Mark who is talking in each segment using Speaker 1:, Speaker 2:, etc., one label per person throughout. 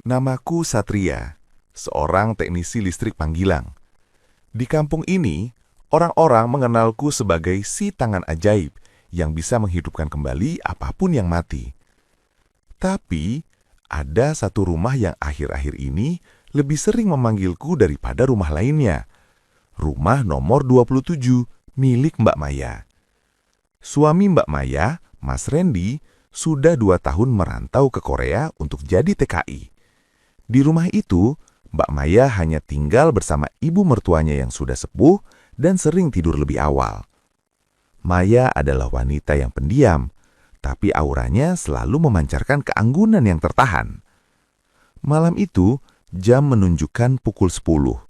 Speaker 1: Namaku Satria, seorang teknisi listrik panggilan. Di kampung ini, orang-orang mengenalku sebagai si tangan ajaib yang bisa menghidupkan kembali apapun yang mati. Tapi, ada satu rumah yang akhir-akhir ini lebih sering memanggilku daripada rumah lainnya. Rumah nomor 27, milik Mbak Maya. Suami Mbak Maya, Mas Randy, sudah 2 tahun merantau ke Korea untuk jadi TKI. Di rumah itu, Mbak Maya hanya tinggal bersama ibu mertuanya yang sudah sepuh dan sering tidur lebih awal. Maya adalah wanita yang pendiam, tapi auranya selalu memancarkan keanggunan yang tertahan. Malam itu, jam menunjukkan pukul 10.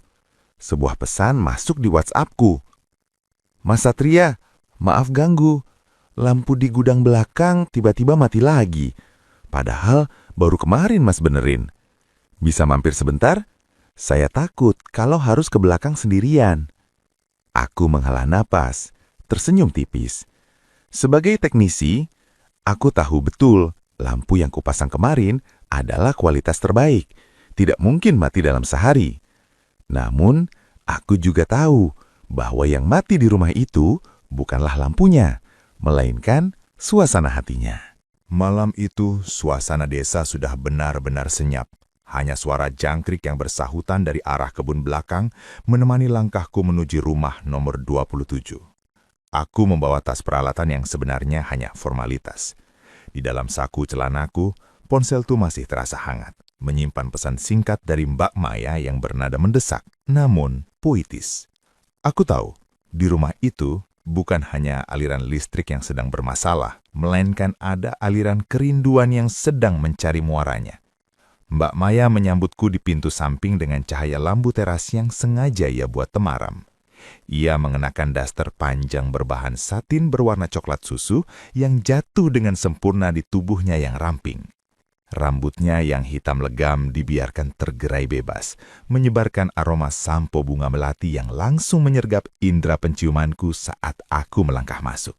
Speaker 1: Sebuah pesan masuk di WhatsAppku. "Mas Satria, maaf ganggu. Lampu di gudang belakang tiba-tiba mati lagi. Padahal baru kemarin Mas benerin. Bisa mampir sebentar? Saya takut kalau harus ke belakang sendirian." Aku menghela napas, tersenyum tipis. Sebagai teknisi, aku tahu betul lampu yang kupasang kemarin adalah kualitas terbaik. Tidak mungkin mati dalam sehari. Namun, aku juga tahu bahwa yang mati di rumah itu bukanlah lampunya, melainkan suasana hatinya.
Speaker 2: Malam itu, suasana desa sudah benar-benar senyap. Hanya suara jangkrik yang bersahutan dari arah kebun belakang menemani langkahku menuju rumah nomor 27. Aku membawa tas peralatan yang sebenarnya hanya formalitas. Di dalam saku celanaku, ponselku masih terasa hangat, menyimpan pesan singkat dari Mbak Maya yang bernada mendesak, namun puitis. Aku tahu, di rumah itu bukan hanya aliran listrik yang sedang bermasalah, melainkan ada aliran kerinduan yang sedang mencari muaranya. Mbak Maya menyambutku di pintu samping dengan cahaya lampu teras yang sengaja ia buat temaram. Ia mengenakan daster panjang berbahan satin berwarna coklat susu yang jatuh dengan sempurna di tubuhnya yang ramping. Rambutnya yang hitam legam dibiarkan tergerai bebas, menyebarkan aroma sampo bunga melati yang langsung menyergap indera penciumanku saat aku melangkah masuk.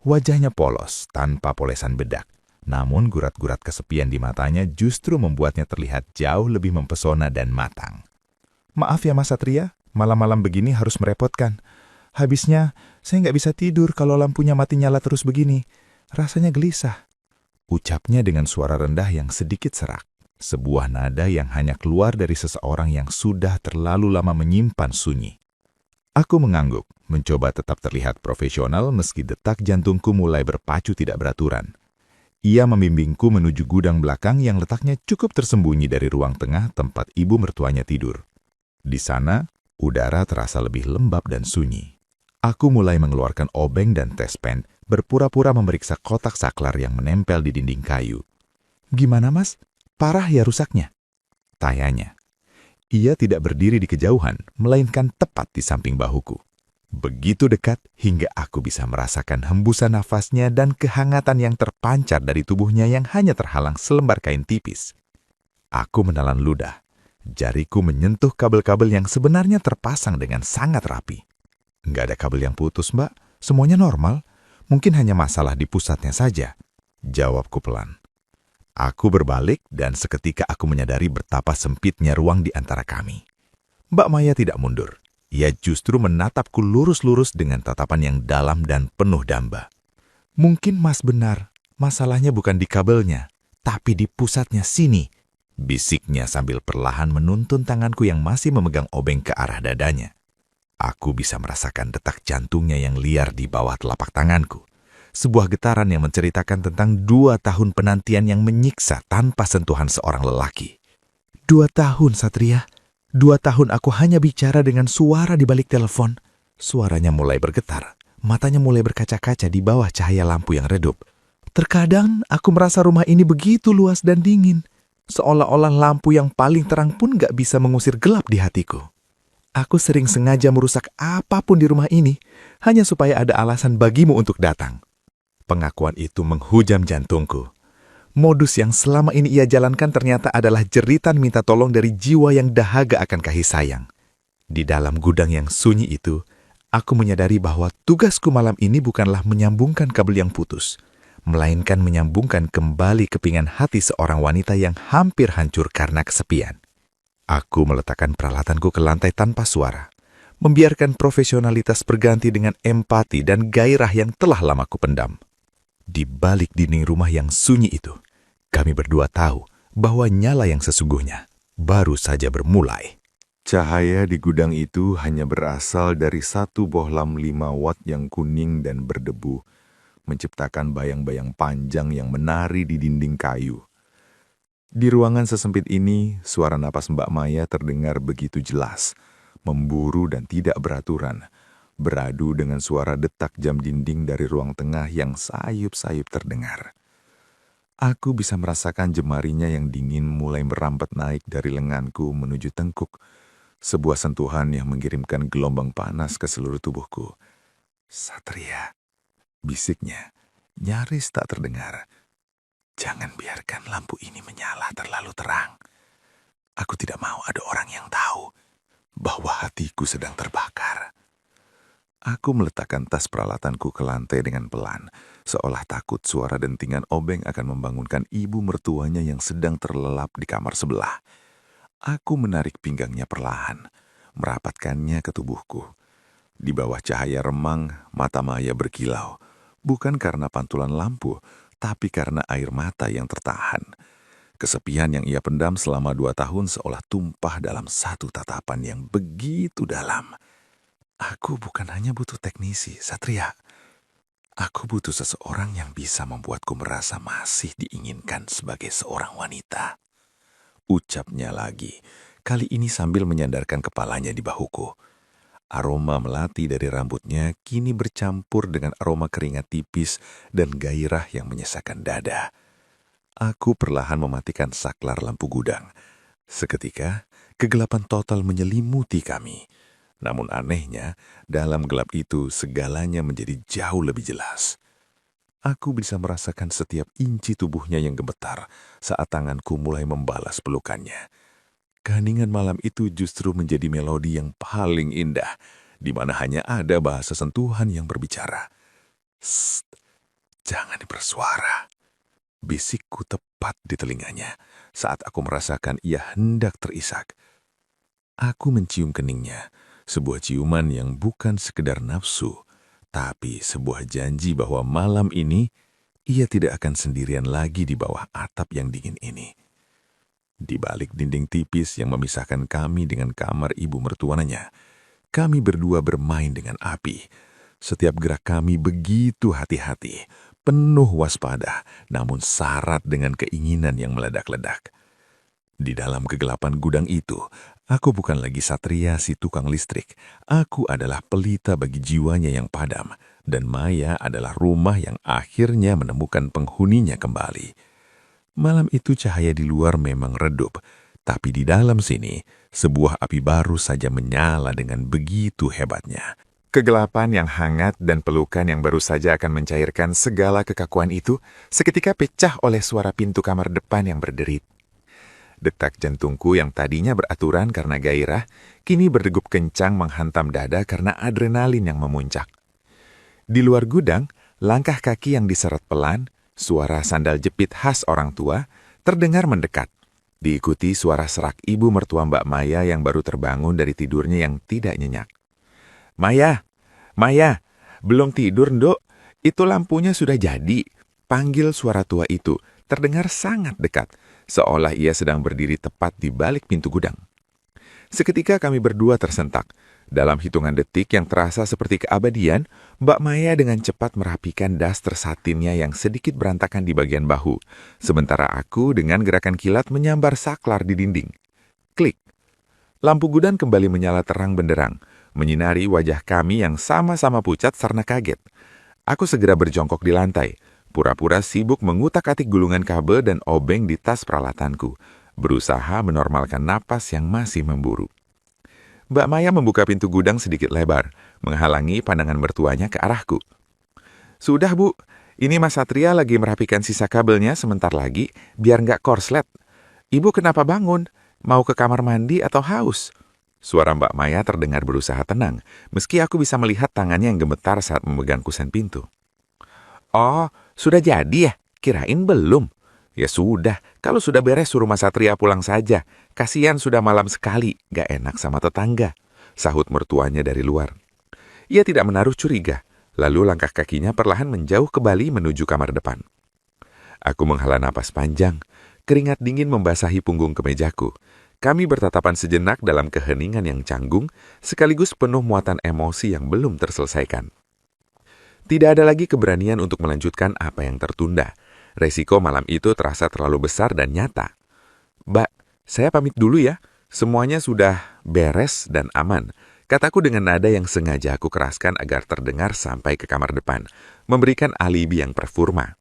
Speaker 2: Wajahnya polos, tanpa polesan bedak. Namun gurat-gurat kesepian di matanya justru membuatnya terlihat jauh lebih mempesona dan matang. "Maaf ya Mas Satria, malam-malam begini harus merepotkan. Habisnya, saya nggak bisa tidur kalau lampunya mati nyala terus begini. Rasanya gelisah." Ucapnya dengan suara rendah yang sedikit serak. Sebuah nada yang hanya keluar dari seseorang yang sudah terlalu lama menyimpan sunyi. Aku mengangguk, mencoba tetap terlihat profesional meski detak jantungku mulai berpacu tidak beraturan. Ia membimbingku menuju gudang belakang yang letaknya cukup tersembunyi dari ruang tengah tempat ibu mertuanya tidur. Di sana, udara terasa lebih lembab dan sunyi. Aku mulai mengeluarkan obeng dan tespen, berpura-pura memeriksa kotak saklar yang menempel di dinding kayu. "Gimana Mas? Parah ya rusaknya?" tanyanya. Ia tidak berdiri di kejauhan, melainkan tepat di samping bahuku. Begitu dekat hingga aku bisa merasakan hembusan nafasnya dan kehangatan yang terpancar dari tubuhnya yang hanya terhalang selembar kain tipis. Aku menelan ludah. Jariku menyentuh kabel-kabel yang sebenarnya terpasang dengan sangat rapi. "Nggak ada kabel yang putus, Mbak. Semuanya normal. Mungkin hanya masalah di pusatnya saja," jawabku pelan. Aku berbalik dan seketika aku menyadari betapa sempitnya ruang di antara kami. Mbak Maya tidak mundur. Ia justru menatapku lurus-lurus dengan tatapan yang dalam dan penuh damba. "Mungkin Mas benar, masalahnya bukan di kabelnya, tapi di pusatnya sini," bisiknya sambil perlahan menuntun tanganku yang masih memegang obeng ke arah dadanya. Aku bisa merasakan detak jantungnya yang liar di bawah telapak tanganku. Sebuah getaran yang menceritakan tentang 2 tahun penantian yang menyiksa tanpa sentuhan seorang lelaki. 2 tahun, Satria. 2 tahun aku hanya bicara dengan suara di balik telepon." Suaranya mulai bergetar, matanya mulai berkaca-kaca di bawah cahaya lampu yang redup. "Terkadang aku merasa rumah ini begitu luas dan dingin, seolah-olah lampu yang paling terang pun gak bisa mengusir gelap di hatiku. Aku sering sengaja merusak apapun di rumah ini, hanya supaya ada alasan bagimu untuk datang." Pengakuan itu menghujam jantungku. Modus yang selama ini ia jalankan ternyata adalah jeritan minta tolong dari jiwa yang dahaga akan kasih sayang. Di dalam gudang yang sunyi itu, aku menyadari bahwa tugasku malam ini bukanlah menyambungkan kabel yang putus, melainkan menyambungkan kembali kepingan hati seorang wanita yang hampir hancur karena kesepian. Aku meletakkan peralatanku ke lantai tanpa suara, membiarkan profesionalitas berganti dengan empati dan gairah yang telah lama kupendam. Di balik dinding rumah yang sunyi itu, kami berdua tahu bahwa nyala yang sesungguhnya baru saja bermulai.
Speaker 3: Cahaya di gudang itu hanya berasal dari satu bohlam 5 watt yang kuning dan berdebu, menciptakan bayang-bayang panjang yang menari di dinding kayu. Di ruangan sesempit ini, suara napas Mbak Maya terdengar begitu jelas, memburu dan tidak beraturan, beradu dengan suara detak jam dinding dari ruang tengah yang sayup-sayup terdengar. Aku bisa merasakan jemarinya yang dingin mulai merambat naik dari lenganku menuju tengkuk, sebuah sentuhan yang mengirimkan gelombang panas ke seluruh tubuhku. "Satria," bisiknya, nyaris tak terdengar. "Jangan biarkan lampu ini menyala terlalu terang. Aku tidak mau ada orang yang tahu bahwa hatiku sedang terbakar." Aku meletakkan tas peralatanku ke lantai dengan pelan, seolah takut suara dentingan obeng akan membangunkan ibu mertuanya yang sedang terlelap di kamar sebelah. Aku menarik pinggangnya perlahan, merapatkannya ke tubuhku. Di bawah cahaya remang, mata Maya berkilau, bukan karena pantulan lampu, tapi karena air mata yang tertahan. Kesepian yang ia pendam selama 2 tahun seolah tumpah dalam satu tatapan yang begitu dalam. Aku bukan hanya butuh teknisi, Satria. Aku butuh seseorang yang bisa membuatku merasa masih diinginkan sebagai seorang wanita. Ucapnya lagi, kali ini sambil menyandarkan kepalanya di bahuku. Aroma melati dari rambutnya kini bercampur dengan aroma keringat tipis dan gairah yang menyesakan dada. Aku perlahan mematikan saklar lampu gudang. Seketika, kegelapan total menyelimuti kami. Namun anehnya, dalam gelap itu segalanya menjadi jauh lebih jelas. Aku bisa merasakan setiap inci tubuhnya yang gemetar saat tanganku mulai membalas pelukannya. Keheningan malam itu justru menjadi melodi yang paling indah, di mana hanya ada bahasa sentuhan yang berbicara. "Sst, jangan bersuara," bisikku tepat di telinganya saat aku merasakan ia hendak terisak. Aku mencium keningnya, sebuah ciuman yang bukan sekedar nafsu, tapi sebuah janji bahwa malam ini ia tidak akan sendirian lagi di bawah atap yang dingin ini. Di balik dinding tipis yang memisahkan kami dengan kamar ibu mertuanya, kami berdua bermain dengan api. Setiap gerak kami begitu hati-hati, penuh waspada, namun syarat dengan keinginan yang meledak-ledak. Di dalam kegelapan gudang itu, aku bukan lagi Satria si tukang listrik. Aku adalah pelita bagi jiwanya yang padam, dan Maya adalah rumah yang akhirnya menemukan penghuninya kembali. Malam itu cahaya di luar memang redup, tapi di dalam sini, sebuah api baru saja menyala dengan begitu hebatnya.
Speaker 1: Kegelapan yang hangat dan pelukan yang baru saja akan mencairkan segala kekakuan itu seketika pecah oleh suara pintu kamar depan yang berderit. Detak jantungku yang tadinya beraturan karena gairah, kini berdegup kencang menghantam dada karena adrenalin yang memuncak. Di luar gudang, langkah kaki yang diseret pelan, suara sandal jepit khas orang tua, terdengar mendekat. Diikuti suara serak ibu mertua Mbak Maya yang baru terbangun dari tidurnya yang tidak nyenyak. "Maya, Maya, belum tidur, Nduk? Itu lampunya sudah jadi," panggil suara tua itu, terdengar sangat dekat, seolah ia sedang berdiri tepat di balik pintu gudang. Seketika kami berdua tersentak. Dalam hitungan detik yang terasa seperti keabadian, Mbak Maya dengan cepat merapikan daster satinnya yang sedikit berantakan di bagian bahu, sementara aku dengan gerakan kilat menyambar saklar di dinding. Klik. Lampu gudang kembali menyala terang benderang, menyinari wajah kami yang sama-sama pucat karena kaget. Aku segera berjongkok di lantai, pura-pura sibuk mengutak-atik gulungan kabel dan obeng di tas peralatanku, berusaha menormalkan napas yang masih memburu. Mbak Maya membuka pintu gudang sedikit lebar, menghalangi pandangan mertuanya ke arahku. "Sudah, Bu. Ini Mas Satria lagi merapikan sisa kabelnya sebentar lagi, biar nggak korslet. Ibu kenapa bangun? Mau ke kamar mandi atau haus?" Suara Mbak Maya terdengar berusaha tenang, meski aku bisa melihat tangannya yang gemetar saat memegang kusen pintu.
Speaker 4: Oh, sudah jadi ya? Kirain belum. Ya sudah, kalau sudah beres suruh Mas Satria pulang saja. Kasihan sudah malam sekali, gak enak sama tetangga. Sahut mertuanya dari luar. Ia tidak menaruh curiga, lalu langkah kakinya perlahan menjauh kembali menuju kamar depan. Aku menghela napas panjang, keringat dingin membasahi punggung kemejaku. Kami bertatapan sejenak dalam keheningan yang canggung, sekaligus penuh muatan emosi yang belum terselesaikan. Tidak ada lagi keberanian untuk melanjutkan apa yang tertunda. Resiko malam itu terasa terlalu besar dan nyata. Mbak, saya pamit dulu ya. Semuanya sudah beres dan aman. Kataku dengan nada yang sengaja aku keraskan agar terdengar sampai ke kamar depan, memberikan alibi yang perfurma.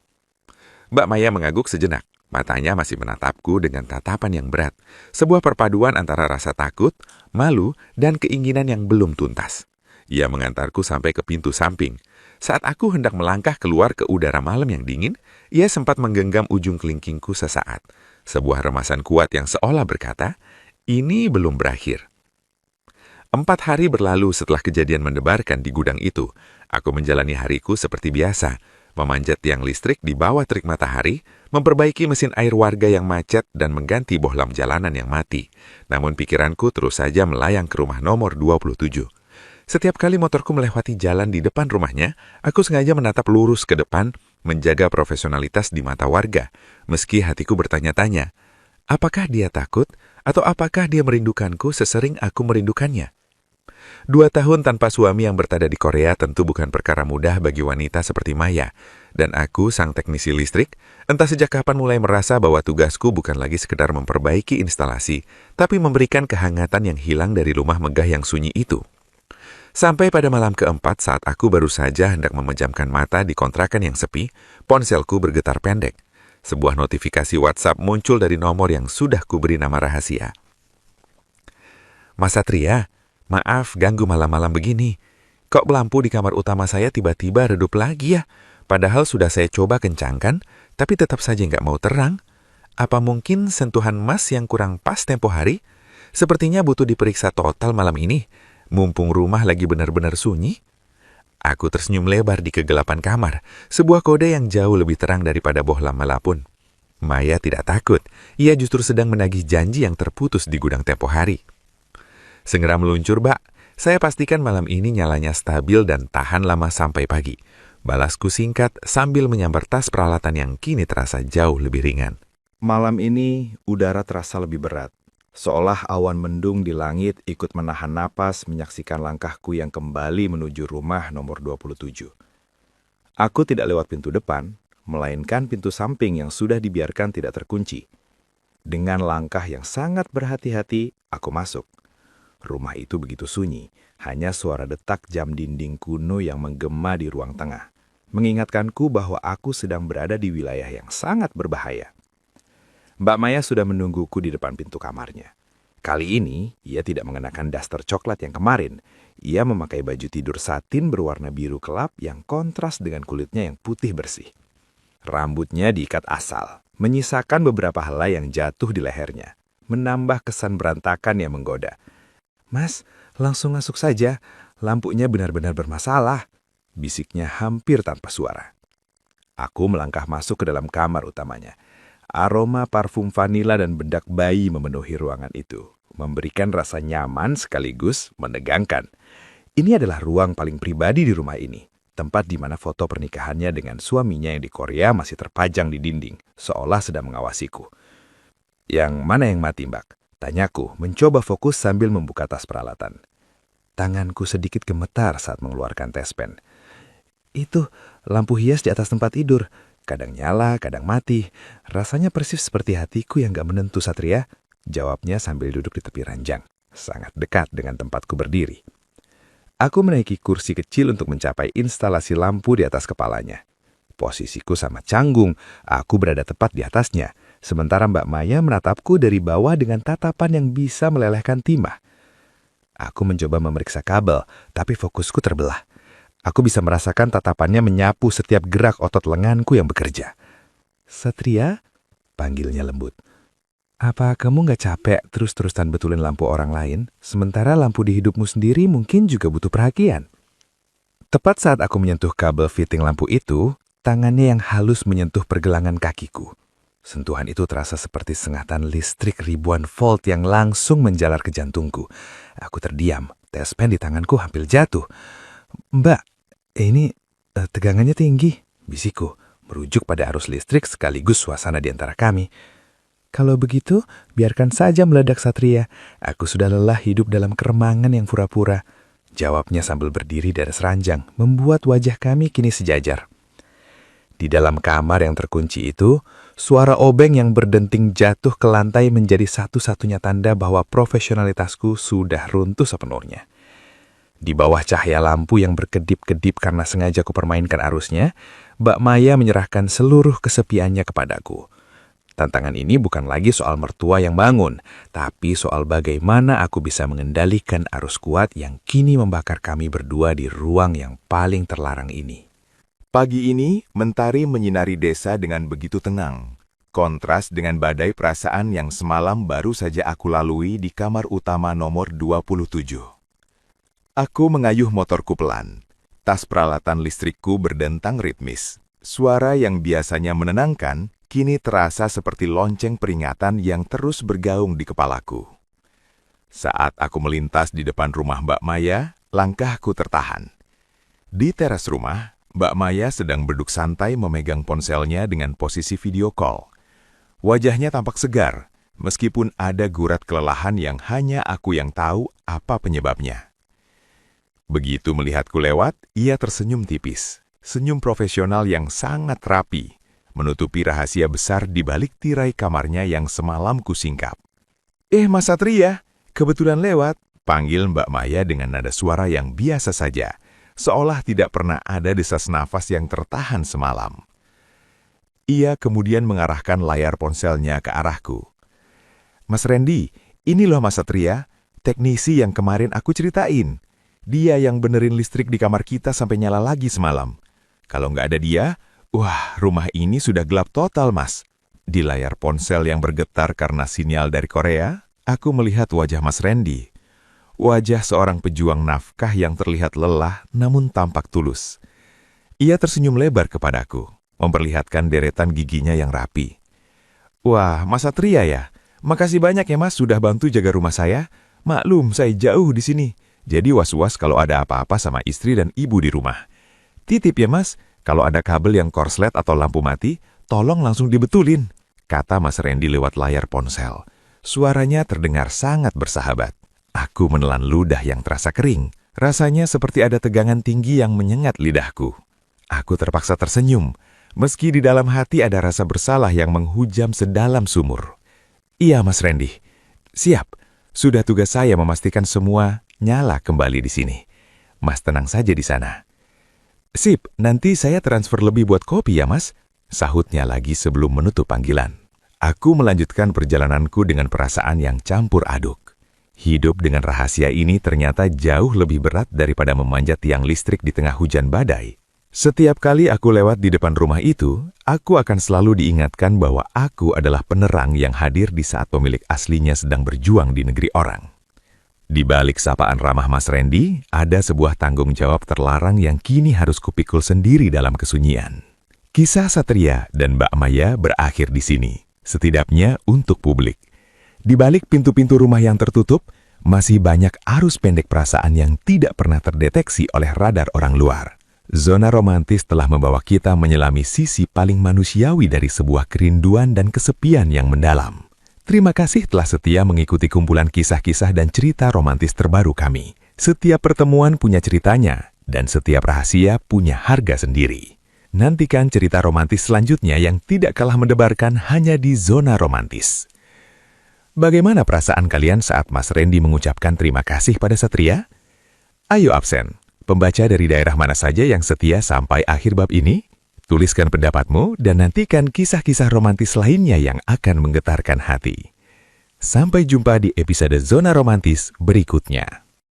Speaker 4: Mbak Maya mengangguk sejenak. Matanya masih menatapku dengan tatapan yang berat. Sebuah perpaduan antara rasa takut, malu, dan keinginan yang belum tuntas. Ia mengantarku sampai ke pintu samping. Saat aku hendak melangkah keluar ke udara malam yang dingin, ia sempat menggenggam ujung kelingkingku sesaat. Sebuah remasan kuat yang seolah berkata, ini belum berakhir. 4 hari berlalu setelah kejadian mendebarkan di gudang itu. Aku menjalani hariku seperti biasa, memanjat tiang listrik di bawah terik matahari, memperbaiki mesin air warga yang macet dan mengganti bohlam jalanan yang mati. Namun pikiranku terus saja melayang ke rumah nomor 27. Setiap kali motorku melewati jalan di depan rumahnya, aku sengaja menatap lurus ke depan, menjaga profesionalitas di mata warga, meski hatiku bertanya-tanya, apakah dia takut atau apakah dia merindukanku sesering aku merindukannya? 2 tahun tanpa suami yang bertada di Korea tentu bukan perkara mudah bagi wanita seperti Maya. Dan aku, sang teknisi listrik, entah sejak kapan mulai merasa bahwa tugasku bukan lagi sekedar memperbaiki instalasi, tapi memberikan kehangatan yang hilang dari rumah megah yang sunyi itu. Sampai pada malam keempat saat aku baru saja hendak memejamkan mata di kontrakan yang sepi, ponselku bergetar pendek. Sebuah notifikasi WhatsApp muncul dari nomor yang sudah kuberi nama rahasia. Mas Satria, maaf ganggu malam-malam begini. Kok lampu di kamar utama saya tiba-tiba redup lagi ya? Padahal sudah saya coba kencangkan, tapi tetap saja nggak mau terang. Apa mungkin sentuhan Mas yang kurang pas tempo hari? Sepertinya butuh diperiksa total malam ini. Mumpung rumah lagi benar-benar sunyi. Aku tersenyum lebar di kegelapan kamar, sebuah kode yang jauh lebih terang daripada bohlam malapun. Maya tidak takut, ia justru sedang menagih janji yang terputus di gudang tempo hari. Segera meluncur, Mbak. Saya pastikan malam ini nyalanya stabil dan tahan lama sampai pagi. Balasku singkat sambil menyambar tas peralatan yang kini terasa jauh lebih ringan.
Speaker 2: Malam ini, udara terasa lebih berat. Seolah awan mendung di langit ikut menahan napas menyaksikan langkahku yang kembali menuju rumah nomor 27. Aku tidak lewat pintu depan, melainkan pintu samping yang sudah dibiarkan tidak terkunci. Dengan langkah yang sangat berhati-hati, aku masuk. Rumah itu begitu sunyi, hanya suara detak jam dinding kuno yang menggema di ruang tengah, mengingatkanku bahwa aku sedang berada di wilayah yang sangat berbahaya. Mbak Maya sudah menungguku di depan pintu kamarnya. Kali ini, ia tidak mengenakan daster coklat yang kemarin. Ia memakai baju tidur satin berwarna biru kelap yang kontras dengan kulitnya yang putih bersih. Rambutnya diikat asal, menyisakan beberapa helai yang jatuh di lehernya, menambah kesan berantakan yang menggoda. Mas, langsung masuk saja. Lampunya benar-benar bermasalah, bisiknya hampir tanpa suara. Aku melangkah masuk ke dalam kamar utamanya. Aroma parfum vanila dan bedak bayi memenuhi ruangan itu, memberikan rasa nyaman sekaligus menegangkan. Ini adalah ruang paling pribadi di rumah ini, tempat di mana foto pernikahannya dengan suaminya yang di Korea masih terpajang di dinding, seolah sedang mengawasiku. Yang mana yang mati, Mbak? Tanyaku, mencoba fokus sambil membuka tas peralatan. Tanganku sedikit gemetar saat mengeluarkan tespen. Itu, lampu hias di atas tempat tidur. Kadang nyala, kadang mati. Rasanya persis seperti hatiku yang gak menentu, Satria. Jawabnya sambil duduk di tepi ranjang. Sangat dekat dengan tempatku berdiri. Aku menaiki kursi kecil untuk mencapai instalasi lampu di atas kepalanya. Posisiku sama canggung, aku berada tepat di atasnya. Sementara Mbak Maya menatapku dari bawah dengan tatapan yang bisa melelehkan timah. Aku mencoba memeriksa kabel, tapi fokusku terbelah. Aku bisa merasakan tatapannya menyapu setiap gerak otot lenganku yang bekerja. Satria, panggilnya lembut. Apa kamu gak capek terus-terusan betulin lampu orang lain, sementara lampu di hidupmu sendiri mungkin juga butuh perhatian? Tepat saat aku menyentuh kabel fitting lampu itu,
Speaker 5: Tangannya yang halus menyentuh pergelangan kakiku. Sentuhan itu terasa seperti sengatan listrik ribuan volt yang langsung menjalar ke jantungku. Aku terdiam, tespen di tanganku hampir jatuh. "Mbak, ini tegangannya tinggi," bisikku, merujuk pada arus listrik sekaligus suasana di antara kami. "Kalau begitu, biarkan saja meledak, Satria. Aku sudah lelah hidup dalam keremangan yang pura-pura," jawabnya sambil berdiri dari seranjang, membuat wajah kami kini sejajar. Di dalam kamar yang terkunci itu, suara obeng yang berdenting jatuh ke lantai menjadi satu-satunya tanda bahwa profesionalitasku sudah runtuh sepenuhnya. Di bawah cahaya lampu yang berkedip-kedip karena sengaja kupermainkan arusnya, Mbak Maya menyerahkan seluruh kesepiannya kepadaku. Tantangan ini bukan lagi soal mertua yang bangun, tapi soal bagaimana aku bisa mengendalikan arus kuat yang kini membakar kami berdua di ruang yang paling terlarang ini.
Speaker 1: Pagi ini, mentari menyinari desa dengan begitu tenang. Kontras dengan badai perasaan yang semalam baru saja aku lalui di kamar utama nomor 27. Aku mengayuh motorku pelan. Tas peralatan listrikku berdentang ritmis. Suara yang biasanya menenangkan, kini terasa seperti lonceng peringatan yang terus bergaung di kepalaku. Saat aku melintas di depan rumah Mbak Maya, langkahku tertahan. Di teras rumah, Mbak Maya sedang duduk santai memegang ponselnya dengan posisi video call. Wajahnya tampak segar, meskipun ada gurat kelelahan yang hanya aku yang tahu apa penyebabnya. Begitu melihatku lewat, ia tersenyum tipis. Senyum profesional yang sangat rapi, menutupi rahasia besar di balik tirai kamarnya yang semalam kusingkap. Mas Satria, kebetulan lewat," panggil Mbak Maya dengan nada suara yang biasa saja, seolah tidak pernah ada desas nafas yang tertahan semalam. Ia kemudian mengarahkan layar ponselnya ke arahku. "Mas Randy, ini loh Mas Satria, teknisi yang kemarin aku ceritain. Dia yang benerin listrik di kamar kita sampai nyala lagi semalam. Kalau nggak ada dia, wah, rumah ini sudah gelap total, Mas." Di layar ponsel yang bergetar karena sinyal dari Korea, aku melihat wajah Mas Randy. Wajah seorang pejuang nafkah yang terlihat lelah namun tampak tulus. Ia tersenyum lebar kepadaku, memperlihatkan deretan giginya yang rapi. "Wah, Mas Satria ya? Makasih banyak ya Mas sudah bantu jaga rumah saya. Maklum, saya jauh di sini. Jadi was-was kalau ada apa-apa sama istri dan ibu di rumah. Titip ya Mas, kalau ada kabel yang korslet atau lampu mati, tolong langsung dibetulin," kata Mas Randy lewat layar ponsel. Suaranya terdengar sangat bersahabat. Aku menelan ludah yang terasa kering. Rasanya seperti ada tegangan tinggi yang menyengat lidahku. Aku terpaksa tersenyum, meski di dalam hati ada rasa bersalah yang menghujam sedalam sumur. "Iya Mas Randy, siap. Sudah tugas saya memastikan semua nyala kembali di sini. Mas tenang saja di sana." "Sip, nanti saya transfer lebih buat kopi ya Mas," sahutnya lagi sebelum menutup panggilan. Aku melanjutkan perjalananku dengan perasaan yang campur aduk. Hidup dengan rahasia ini ternyata jauh lebih berat daripada memanjat tiang listrik di tengah hujan badai. Setiap kali aku lewat di depan rumah itu, aku akan selalu diingatkan bahwa aku adalah penerang yang hadir di saat pemilik aslinya sedang berjuang di negeri orang. Di balik sapaan ramah Mas Randy, ada sebuah tanggung jawab terlarang yang kini harus kupikul sendiri dalam kesunyian. Kisah Satria dan Mbak Maya berakhir di sini, setidaknya untuk publik. Di balik pintu-pintu rumah yang tertutup, masih banyak arus pendek perasaan yang tidak pernah terdeteksi oleh radar orang luar. Zona romantis telah membawa kita menyelami sisi paling manusiawi dari sebuah kerinduan dan kesepian yang mendalam. Terima kasih telah setia mengikuti kumpulan kisah-kisah dan cerita romantis terbaru kami. Setiap pertemuan punya ceritanya, dan setiap rahasia punya harga sendiri. Nantikan cerita romantis selanjutnya yang tidak kalah mendebarkan hanya di Zona Romantis. Bagaimana perasaan kalian saat Mas Randy mengucapkan terima kasih pada Satria? Ayo absen, pembaca dari daerah mana saja yang setia sampai akhir bab ini? Tuliskan pendapatmu dan nantikan kisah-kisah romantis lainnya yang akan menggetarkan hati. Sampai jumpa di episode Zona Romantis berikutnya.